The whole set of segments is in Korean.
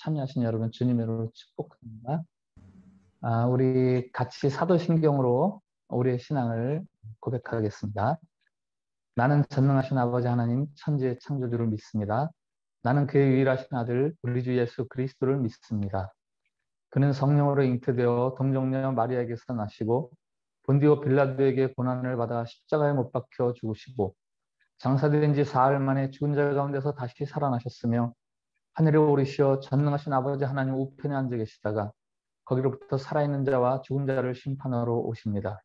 참여하신 여러분 주님의 이름으로 축복합니다. 우리 같이 사도신경으로 우리의 신앙을 고백하겠습니다. 나는 전능하신 아버지 하나님 천지의 창조주를 믿습니다. 나는 그의 유일하신 아들 우리 주 예수 그리스도를 믿습니다. 그는 성령으로 잉태되어 동정녀 마리아에게서 나시고 본디오 빌라도에게 고난을 받아 십자가에 못 박혀 죽으시고 장사된 지 사흘 만에 죽은 자 가운데서 다시 살아나셨으며 하늘에 오르시어 전능하신 아버지 하나님 우편에 앉아 계시다가 거기로부터 살아있는 자와 죽은 자를 심판하러 오십니다.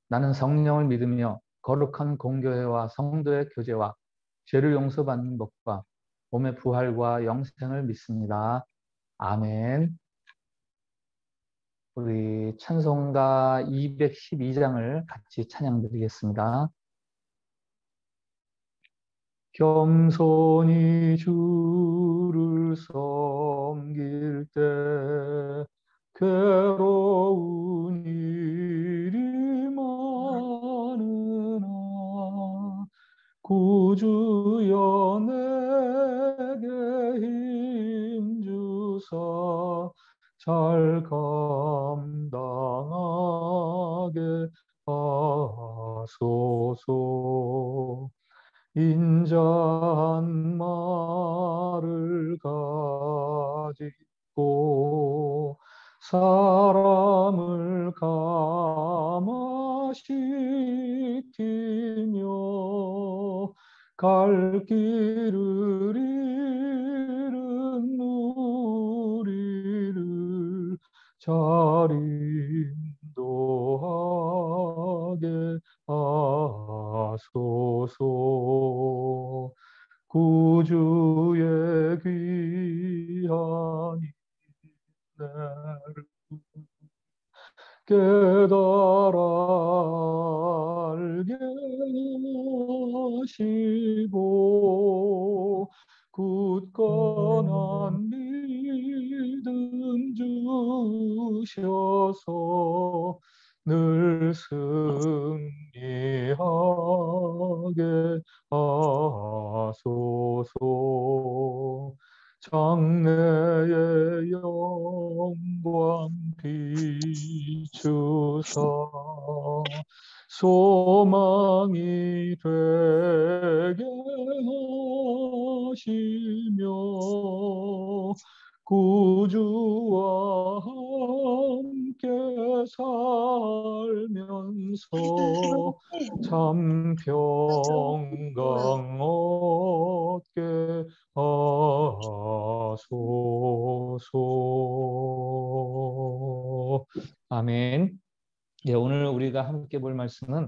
나는 성령을 믿으며 거룩한 공교회와 성도의 교제와 죄를 용서받는 법과 몸의 부활과 영생을 믿습니다. 아멘. 우리 찬송가 212장을 같이 찬양 드리겠습니다. 겸손히 주를 섬길 때 괴로운 일이 많으나 구주여 내게 힘주사 잘 감당하게 하소서. 인자한 말을 가지고 사람을 감화시키며 갈 길을 잃은 우리를 잘 인도하게 하소서. 구주의 귀한 은혜를 깨달아 알게 하시고 굳건한 믿음 주셔서 늘 승리하게 하소서. 장래의 영광 비추사 소망이 되게 하시며 구주와 함께 살면서 참 평강 얻게 하소서. 아멘. 예, 오늘 우리가 함께 볼 말씀은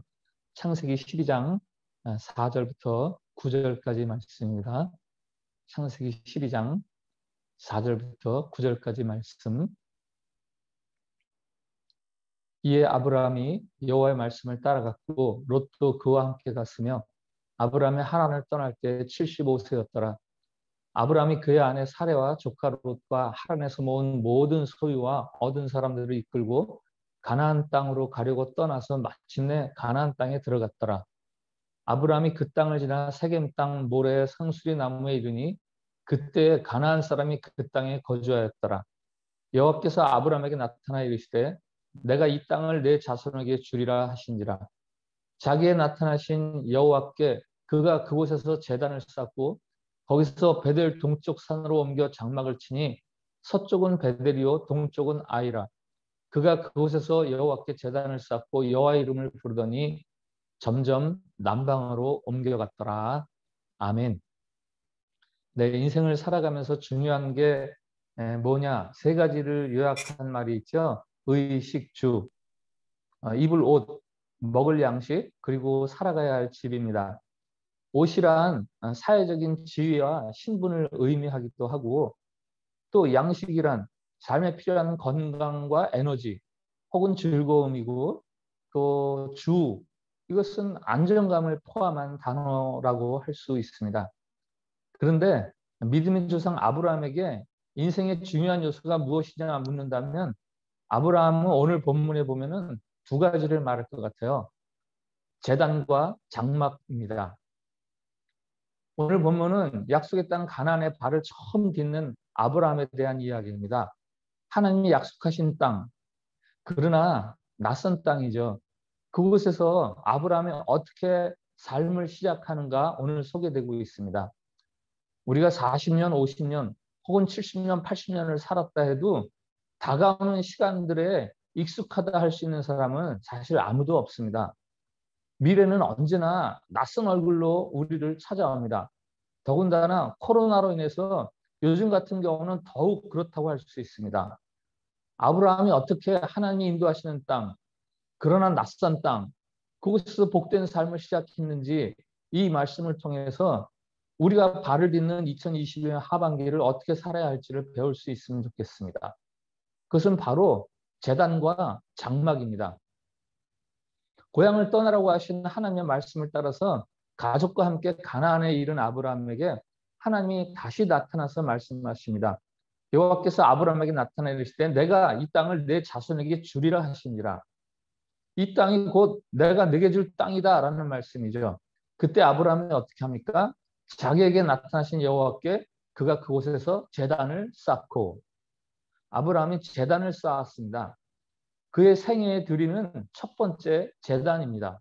창세기 12장 4절부터 9절까지 말씀입니다. 창세기 12장 4절부터 9절까지 말씀. 이에 아브라함이 여호와의 말씀을 따라갔고 롯도 그와 함께 갔으며 아브라함이 하란을 떠날 때 75세였더라. 아브라함이 그의 아내 사레와 조카 롯과 하란에서 모은 모든 소유와 얻은 사람들을 이끌고 가나안 땅으로 가려고 떠나서 마침내 가나안 땅에 들어갔더라. 아브라함이 그 땅을 지나 세겜 땅 모레 상수리 나무에 이르니 그때 가나안 사람이 그 땅에 거주하였더라. 여호와께서 아브라함에게 나타나 이르시되 내가 이 땅을 내 자손에게 주리라 하신지라. 자기에 나타나신 여호와께 그가 그곳에서 제단을 쌓고 거기서 베델 동쪽 산으로 옮겨 장막을 치니 서쪽은 베델이요 동쪽은 아이라. 그가 그곳에서 여호와께 제단을 쌓고 여호와의 이름을 부르더니 점점 남방으로 옮겨갔더라. 아멘. 내 인생을 살아가면서 중요한 게 뭐냐? 세 가지를 요약한 말이 있죠. 의식, 주, 입을 옷, 먹을 양식, 그리고 살아가야 할 집입니다. 옷이란 사회적인 지위와 신분을 의미하기도 하고 또 양식이란 삶에 필요한 건강과 에너지 혹은 즐거움이고 또 주, 이것은 안정감을 포함한 단어라고 할 수 있습니다. 그런데 믿음의 조상 아브라함에게 인생의 중요한 요소가 무엇이냐 묻는다면 아브라함은 오늘 본문에 보면은 두 가지를 말할 것 같아요. 제단과 장막입니다. 오늘 본문은 약속의 땅 가나안에 발을 처음 딛는 아브라함에 대한 이야기입니다. 하나님이 약속하신 땅, 그러나 낯선 땅이죠. 그곳에서 아브라함이 어떻게 삶을 시작하는가 오늘 소개되고 있습니다. 우리가 40년, 50년 혹은 70년, 80년을 살았다 해도 다가오는 시간들에 익숙하다 할 수 있는 사람은 사실 아무도 없습니다. 미래는 언제나 낯선 얼굴로 우리를 찾아옵니다. 더군다나 코로나로 인해서 요즘 같은 경우는 더욱 그렇다고 할 수 있습니다. 아브라함이 어떻게 하나님이 인도하시는 땅, 그러나 낯선 땅, 그곳에서 복된 삶을 시작했는지 이 말씀을 통해서 우리가 발을 딛는 2022년 하반기를 어떻게 살아야 할지를 배울 수 있으면 좋겠습니다. 그것은 바로 제단과 장막입니다. 고향을 떠나라고 하신 하나님의 말씀을 따라서 가족과 함께 가나안에 이른 아브라함에게 하나님이 다시 나타나서 말씀하십니다. 여호와께서 아브라함에게 나타내실 때 내가 이 땅을 내 자손에게 주리라 하시니라. 이 땅이 곧 내가 내게 줄 땅이다라는 말씀이죠. 그때 아브라함이 어떻게 합니까? 자기에게 나타나신 여호와께 그가 그곳에서 제단을 쌓고 아브라함이 제단을 쌓았습니다. 그의 생애에 드리는 첫 번째 제단입니다.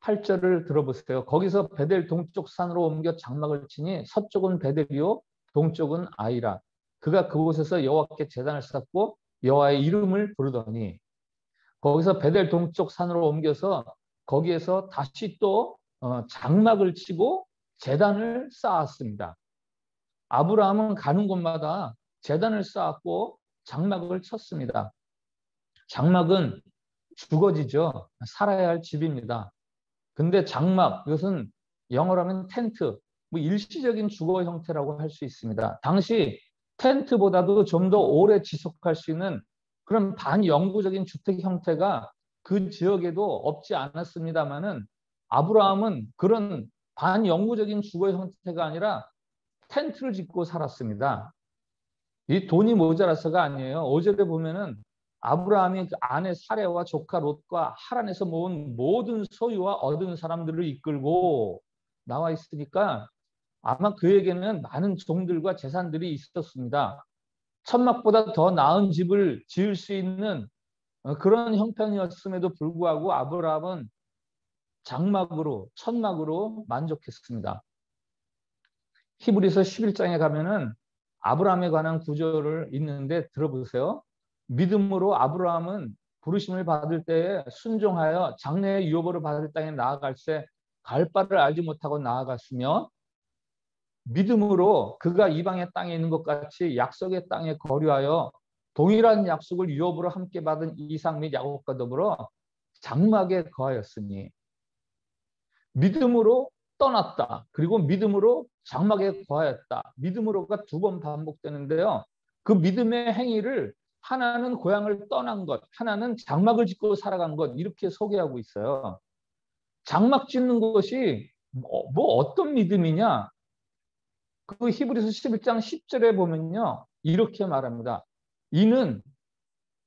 8절을 들어보세요. 거기서 베델 동쪽 산으로 옮겨 장막을 치니 서쪽은 베델이요 동쪽은 아이라. 그가 그곳에서 여호와께 제단을 쌓고 여호와의 이름을 부르더니 거기서 베델 동쪽 산으로 옮겨서 거기에서 다시 또 장막을 치고 제단을 쌓았습니다. 아브라함은 가는 곳마다 제단을 쌓았고 장막을 쳤습니다. 장막은 주거지죠. 살아야 할 집입니다. 근데 장막, 이것은 영어로 하면 텐트, 뭐 일시적인 주거 형태라고 할 수 있습니다. 당시 텐트보다도 좀 더 오래 지속할 수 있는 그런 반영구적인 주택 형태가 그 지역에도 없지 않았습니다만은 아브라함은 그런 반영구적인 주거 형태가 아니라 텐트를 짓고 살았습니다. 이 돈이 모자라서가 아니에요. 5절에 보면은 아브라함이 그 아내 사레와 조카 롯과 하란에서 모은 모든 소유와 얻은 사람들을 이끌고 나와 있으니까 아마 그에게는 많은 종들과 재산들이 있었습니다. 천막보다 더 나은 집을 지을 수 있는 그런 형편이었음에도 불구하고 아브라함은 장막으로 천막으로 만족했습니다. 히브리서 11장에 가면은 아브라함에 관한 구절을 있는데 들어보세요. 믿음으로 아브라함은 부르심을 받을 때에 순종하여 장래의 유업으로 받을 땅에 나아갈새 갈 바를 알지 못하고 나아갔으며 믿음으로 그가 이방의 땅에 있는 것 같이 약속의 땅에 거류하여 동일한 약속을 유업으로 함께 받은 이삭 및 야곱과 더불어 장막에 거하였으니 믿음으로 떠났다. 그리고 믿음으로 장막에 거하였다. 믿음으로가 두 번 반복되는데요. 그 믿음의 행위를 하나는 고향을 떠난 것, 하나는 장막을 짓고 살아간 것 이렇게 소개하고 있어요. 장막 짓는 것이 뭐 어떤 믿음이냐? 그 히브리서 11장 10절에 보면요. 이렇게 말합니다. 이는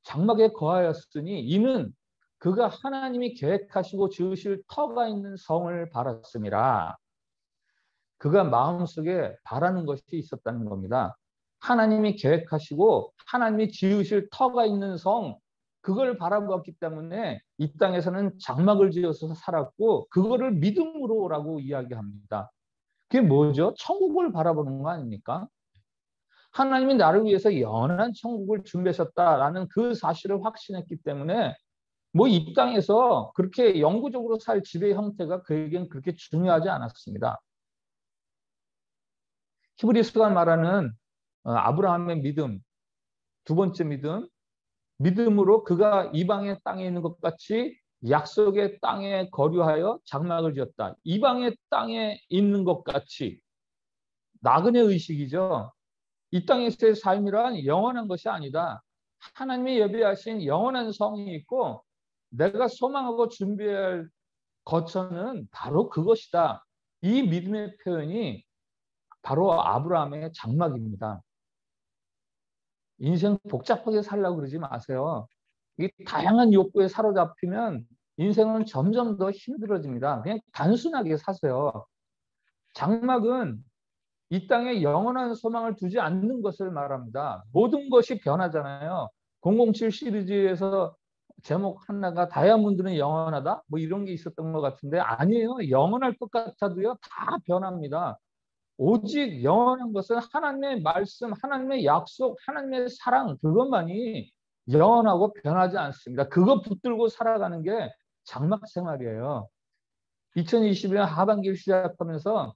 장막에 거하였으니 이는 그가 하나님이 계획하시고 지으실 터가 있는 성을 바랐음이라. 그가 마음속에 바라는 것이 있었다는 겁니다. 하나님이 계획하시고 하나님이 지으실 터가 있는 성, 그걸 바라보았기 때문에 이 땅에서는 장막을 지어서 살았고 그거를 믿음으로라고 이야기합니다. 그게 뭐죠? 천국을 바라보는 거 아닙니까? 하나님이 나를 위해서 영원한 천국을 준비하셨다라는 그 사실을 확신했기 때문에 뭐 이 땅에서 그렇게 영구적으로 살 집의 형태가 그에겐 그렇게 중요하지 않았습니다. 히브리서가 말하는 아브라함의 믿음, 두 번째 믿음, 믿음으로 그가 이방의 땅에 있는 것 같이 약속의 땅에 거류하여 장막을 지었다. 이방의 땅에 있는 것 같이 나그네 의식이죠. 이 땅에서의 삶이란 영원한 것이 아니다. 하나님이 예비하신 영원한 성이 있고 내가 소망하고 준비할 거처는 바로 그것이다. 이 믿음의 표현이 바로 아브라함의 장막입니다. 인생 복잡하게 살려고 그러지 마세요. 이 다양한 욕구에 사로잡히면 인생은 점점 더 힘들어집니다. 그냥 단순하게 사세요. 장막은 이 땅에 영원한 소망을 두지 않는 것을 말합니다. 모든 것이 변하잖아요. 007 시리즈에서 제목 하나가 다이아몬드는 영원하다? 뭐 이런 게 있었던 것 같은데 아니에요. 영원할 것 같아도요. 다 변합니다. 오직 영원한 것은 하나님의 말씀, 하나님의 약속, 하나님의 사랑 그것만이 영원하고 변하지 않습니다. 그거 붙들고 살아가는 게 장막 생활이에요. 2021년 하반기를 시작하면서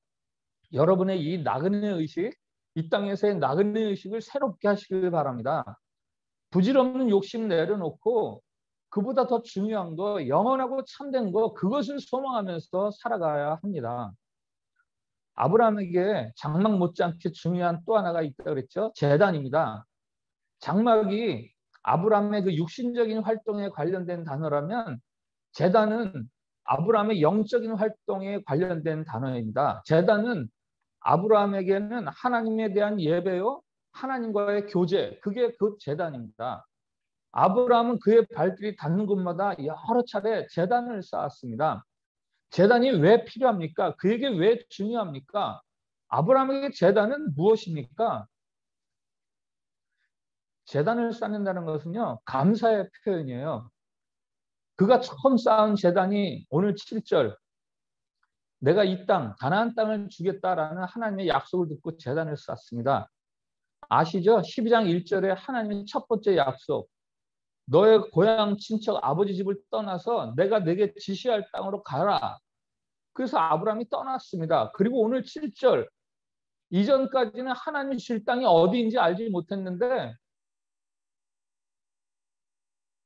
여러분의 이 나그네 의식, 이 땅에서의 나그네 의식을 새롭게 하시길 바랍니다. 부질없는 욕심 내려놓고 그보다 더 중요한 거, 영원하고 참된 거, 그것을 소망하면서 살아가야 합니다. 아브라함에게 장막 못지않게 중요한 또 하나가 있다 그랬죠. 제단입니다. 장막이 아브라함의 그 육신적인 활동에 관련된 단어라면 제단은 아브라함의 영적인 활동에 관련된 단어입니다. 제단은 아브라함에게는 하나님에 대한 예배요, 하나님과의 교제, 그게 그 제단입니다. 아브라함은 그의 발길이 닿는 곳마다 여러 차례 제단을 쌓았습니다. 제단이 왜 필요합니까? 그에게 왜 중요합니까? 아브라함에게 제단은 무엇입니까? 제단을 쌓는다는 것은요, 감사의 표현이에요. 그가 처음 쌓은 제단이 오늘 7절, 내가 이 땅, 가나안 땅을 주겠다라는 하나님의 약속을 듣고 제단을 쌓습니다. 아시죠? 12장 1절에 하나님의 첫 번째 약속, 너의 고향 친척 아버지 집을 떠나서 내가 내게 지시할 땅으로 가라. 그래서 아브라함이 떠났습니다. 그리고 오늘 7절, 이전까지는 하나님이 줄 땅이 어디인지 알지 못했는데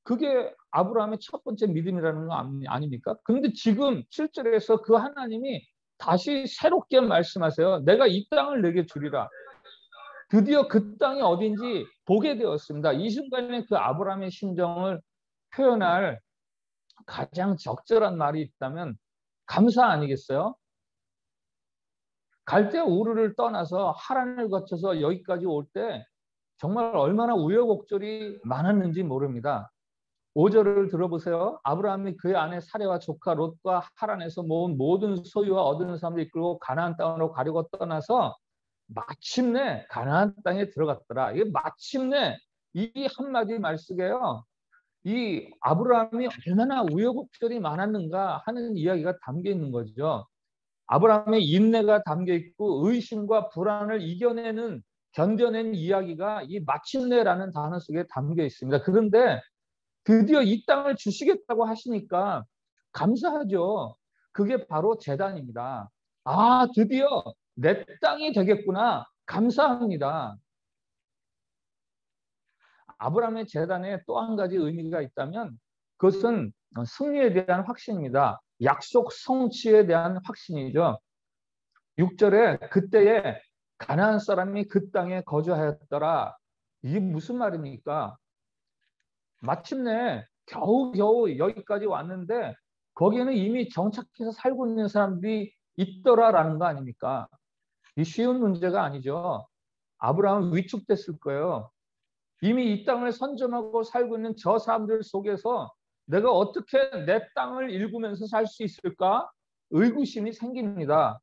그게 아브라함의 첫 번째 믿음이라는 거 아닙니까? 그런데 지금 7절에서 그 하나님이 다시 새롭게 말씀하세요. 내가 이 땅을 내게 주리라. 드디어 그 땅이 어딘지 보게 되었습니다. 이 순간에 그 아브라함의 심정을 표현할 가장 적절한 말이 있다면 감사 아니겠어요? 갈대 우르를 떠나서 하란을 거쳐서 여기까지 올 때 정말 얼마나 우여곡절이 많았는지 모릅니다. 5절을 들어보세요. 아브라함이 그의 아내 사레와 조카 롯과 하란에서 모은 모든 소유와 얻은 사람들 이끌고 가나안 땅으로 가려고 떠나서 마침내 가나안 땅에 들어갔더라. 이게 마침내 이 한마디 말씀에요. 이 아브라함이 얼마나 우여곡절이 많았는가 하는 이야기가 담겨 있는 거죠. 아브라함의 인내가 담겨 있고 의심과 불안을 이겨내는 견뎌낸 이야기가 이 마침내라는 단어 속에 담겨 있습니다. 그런데 드디어 이 땅을 주시겠다고 하시니까 감사하죠. 그게 바로 제단입니다. 아, 드디어 내 땅이 되겠구나. 감사합니다. 아브라함의 제단에 또 한 가지 의미가 있다면 그것은 승리에 대한 확신입니다. 약속 성취에 대한 확신이죠. 6절에 그때에 가나안 사람이 그 땅에 거주하였더라. 이게 무슨 말입니까? 마침내 겨우겨우 여기까지 왔는데 거기에는 이미 정착해서 살고 있는 사람들이 있더라라는 거 아닙니까? 이 쉬운 문제가 아니죠. 아브라함은 위축됐을 거예요. 이미 이 땅을 선점하고 살고 있는 저 사람들 속에서 내가 어떻게 내 땅을 일구면서 살 수 있을까? 의구심이 생깁니다.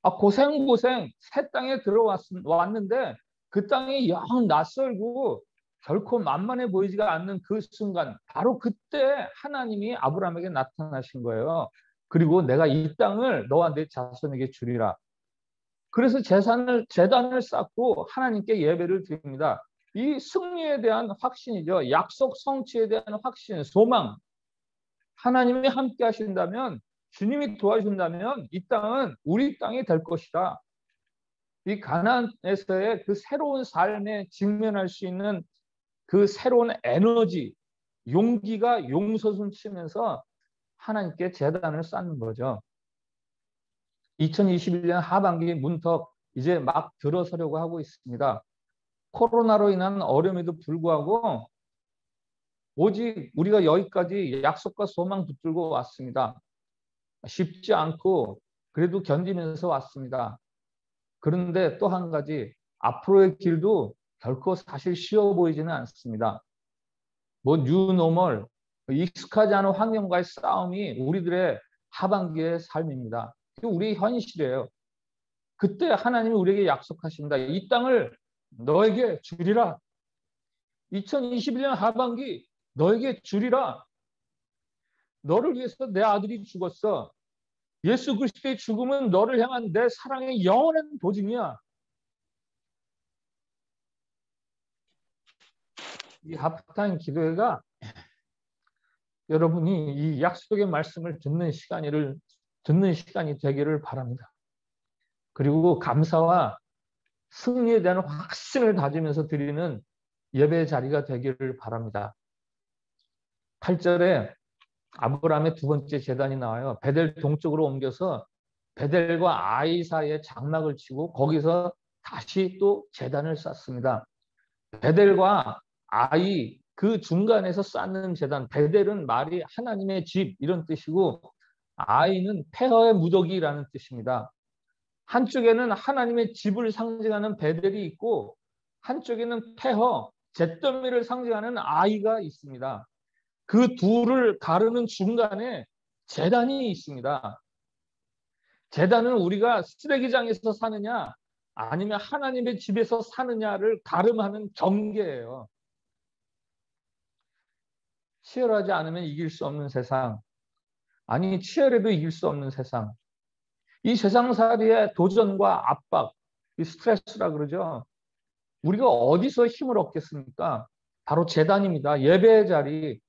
아, 고생 새 땅에 들어왔는데 그 땅이 영 낯설고 결코 만만해 보이지가 않는 그 순간 바로 그때 하나님이 아브라함에게 나타나신 거예요. 그리고 내가 이 땅을 너와 내 자손에게 주리라. 그래서 제단을 쌓고 하나님께 예배를 드립니다. 이 승리에 대한 확신이죠. 약속 성취에 대한 확신, 소망. 하나님이 함께 하신다면, 주님이 도와준다면 이 땅은 우리 땅이 될 것이다. 이 가나안에서의 그 새로운 삶에 직면할 수 있는 그 새로운 에너지, 용기가 용솟음 치면서 하나님께 제단을 쌓는 거죠. 2021년 하반기 문턱 이제 막 들어서려고 하고 있습니다. 코로나로 인한 어려움에도 불구하고 오직 우리가 여기까지 약속과 소망 붙들고 왔습니다. 쉽지 않고 그래도 견디면서 왔습니다. 그런데 또 한 가지 앞으로의 길도 결코 사실 쉬워 보이지는 않습니다. 뭐 뉴노멀, 익숙하지 않은 환경과의 싸움이 우리들의 하반기의 삶입니다. 그게 우리 현실이에요. 그때 하나님이 우리에게 약속하십니다. 이 땅을 너에게 주리라. 2021년 하반기 너에게 주리라. 너를 위해서 내 아들이 죽었어. 예수 그리스도의 죽음은 너를 향한 내 사랑의 영원한 보증이야. 이 하프타임 기도회가 여러분이 이 약속의 말씀을 듣는 시간이 되기를 바랍니다. 그리고 감사와 승리에 대한 확신을 가지면서 드리는 예배 자리가 되기를 바랍니다. 8절에 아브라함의 두 번째 제단이 나와요. 베델 동쪽으로 옮겨서 베델과 아이 사이에 장막을 치고 거기서 다시 또 제단을 쌓습니다. 베델과 아이 그 중간에서 쌓는 제단, 베델은 말이 하나님의 집 이런 뜻이고 아이는 폐허의 무더기라는 뜻입니다. 한쪽에는 하나님의 집을 상징하는 베델이 있고 한쪽에는 폐허, 잿더미를 상징하는 아이가 있습니다. 그 둘을 가르는 중간에 제단이 있습니다. 제단은 우리가 쓰레기장에서 사느냐 아니면 하나님의 집에서 사느냐를 가름하는 경계예요. 치열하지 않으면 이길 수 없는 세상, 아니 치열해도 이길 수 없는 세상, 이 세상살이의 도전과 압박, 이 스트레스라 그러죠. 우리가 어디서 힘을 얻겠습니까? 바로 제단입니다. 예배의 자리.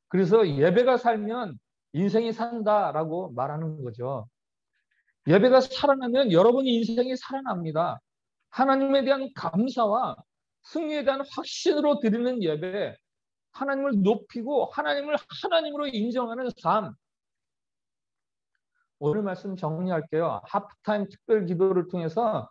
그래서 예배가 살면 인생이 산다라고 말하는 거죠. 예배가 살아나면 여러분의 인생이 살아납니다. 하나님에 대한 감사와 승리에 대한 확신으로 드리는 예배, 하나님을 높이고 하나님을 하나님으로 인정하는 삶. 오늘 말씀 정리할게요. 하프타임 특별 기도를 통해서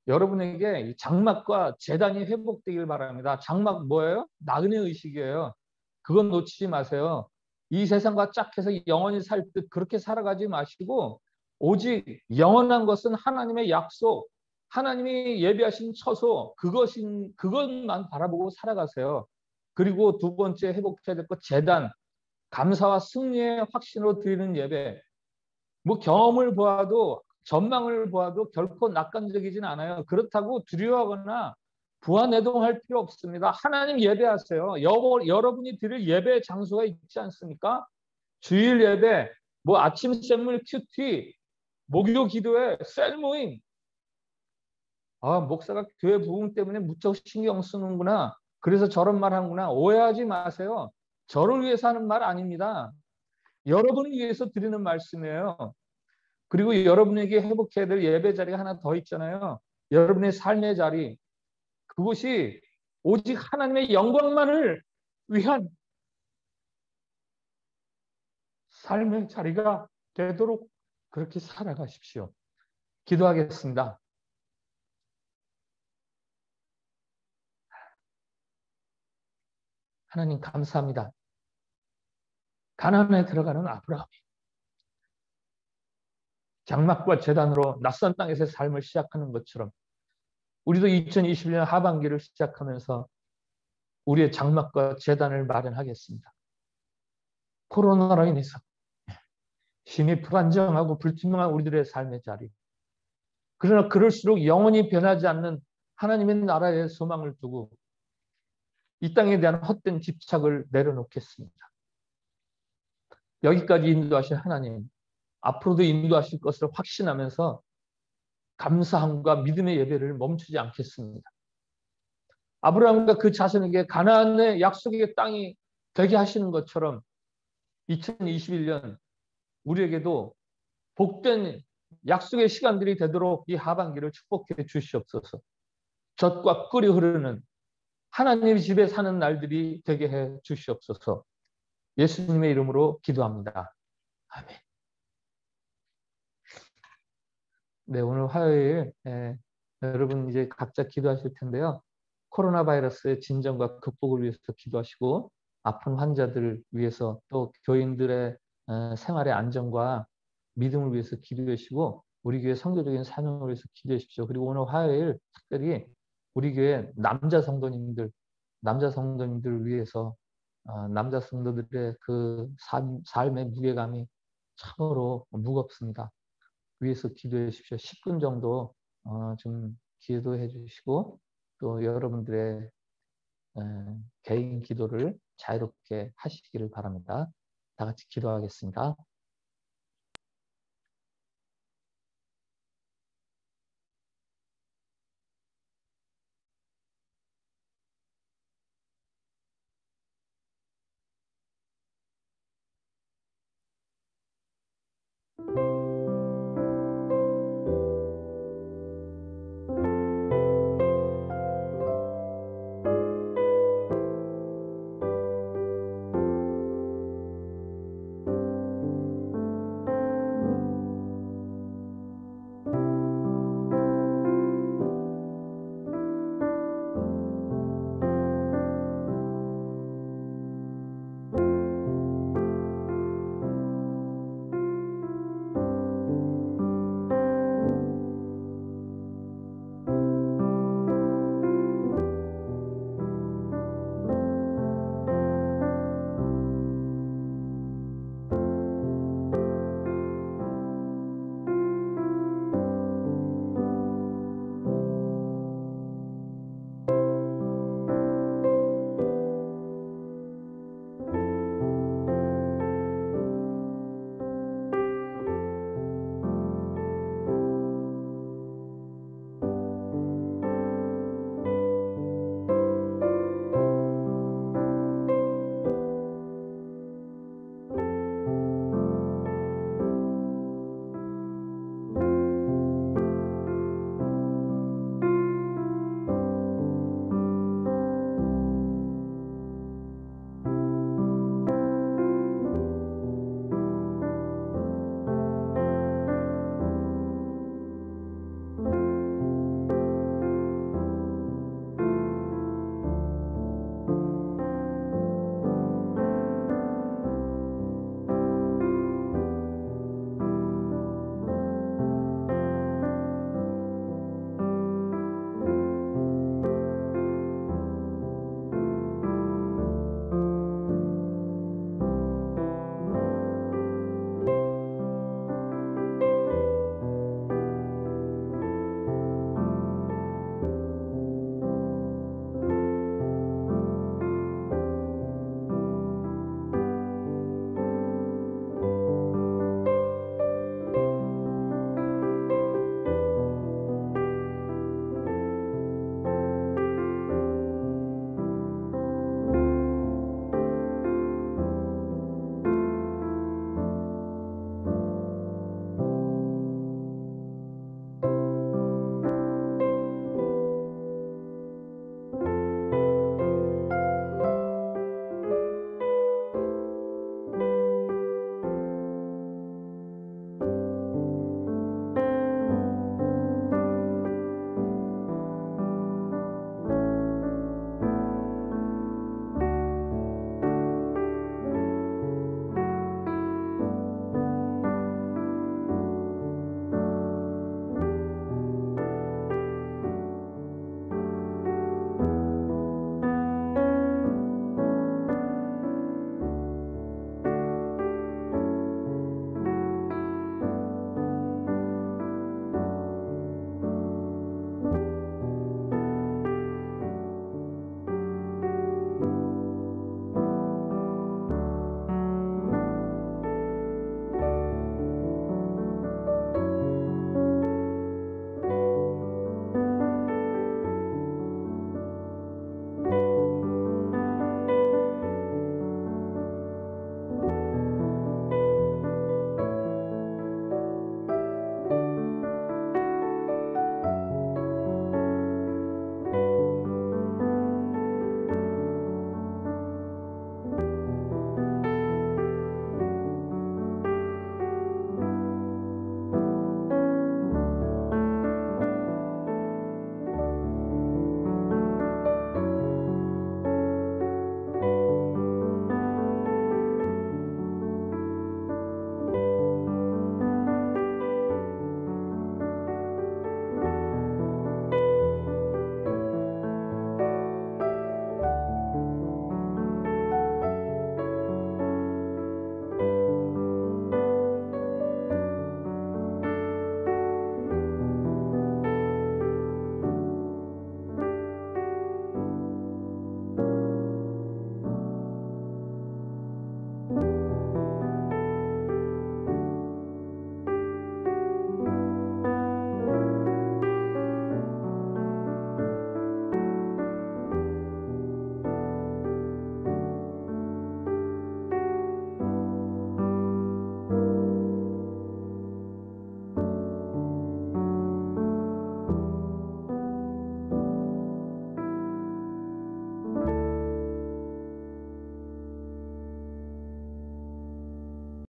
여러분에게 장막과 제단이 회복되길 바랍니다. 장막 뭐예요? 나그네 의식이에요. 그건 놓치지 마세요. 이 세상과 짝해서 영원히 살 듯 그렇게 살아가지 마시고 오직 영원한 것은 하나님의 약속, 하나님이 예비하신 처소, 그것만 바라보고 살아가세요. 그리고 두 번째 회복해야 될 것 제단, 감사와 승리의 확신으로 드리는 예배. 뭐 경험을 보아도 전망을 보아도 결코 낙관적이진 않아요. 그렇다고 두려워하거나 부안해동할 필요 없습니다. 하나님 예배하세요. 여러분이 드릴 예배 장소가 있지 않습니까? 주일 예배, 뭐 아침 샘물 큐티, 목요 기도회, 셀 모임. 아, 목사가 교회 부흥 때문에 무척 신경 쓰는구나. 그래서 저런 말 하는구나. 오해하지 마세요. 저를 위해서 하는 말 아닙니다. 여러분을 위해서 드리는 말씀이에요. 그리고 여러분에게 회복해야 될 예배 자리가 하나 더 있잖아요. 여러분의 삶의 자리. 그것이 오직 하나님의 영광만을 위한 삶의 자리가 되도록 그렇게 살아가십시오. 기도하겠습니다. 하나님 감사합니다. 가나안에 들어가는 아브라함이 장막과 제단으로 낯선 땅에서 삶을 시작하는 것처럼 우리도 2021년 하반기를 시작하면서 우리의 장막과 제단을 마련하겠습니다. 코로나로 인해서 힘이 불안정하고 불투명한 우리들의 삶의 자리. 그러나 그럴수록 영원히 변하지 않는 하나님의 나라의 소망을 두고 이 땅에 대한 헛된 집착을 내려놓겠습니다. 여기까지 인도하신 하나님, 앞으로도 인도하실 것을 확신하면서 감사함과 믿음의 예배를 멈추지 않겠습니다. 아브라함과 그 자손에게 가나안의 약속의 땅이 되게 하시는 것처럼 2021년 우리에게도 복된 약속의 시간들이 되도록 이 하반기를 축복해 주시옵소서. 젖과 꿀이 흐르는 하나님의 집에 사는 날들이 되게 해 주시옵소서. 예수님의 이름으로 기도합니다. 아멘. 네, 오늘 화요일 여러분 이제 각자 기도하실 텐데요. 코로나 바이러스의 진정과 극복을 위해서 기도하시고 아픈 환자들을 위해서 또 교인들의 생활의 안정과 믿음을 위해서 기도해 주시고 우리 교회 선교적인 사명을 위해서 기도해 주십시오. 그리고 오늘 화요일 특별히 우리 교회 남자 성도님들 위해서 남자 성도들의 그 삶의 무게감이 참으로 무겁습니다. 위해서 기도해 주십시오. 10분 정도 좀 기도해 주시고 또 여러분들의 개인 기도를 자유롭게 하시기를 바랍니다. 다 같이 기도하겠습니다.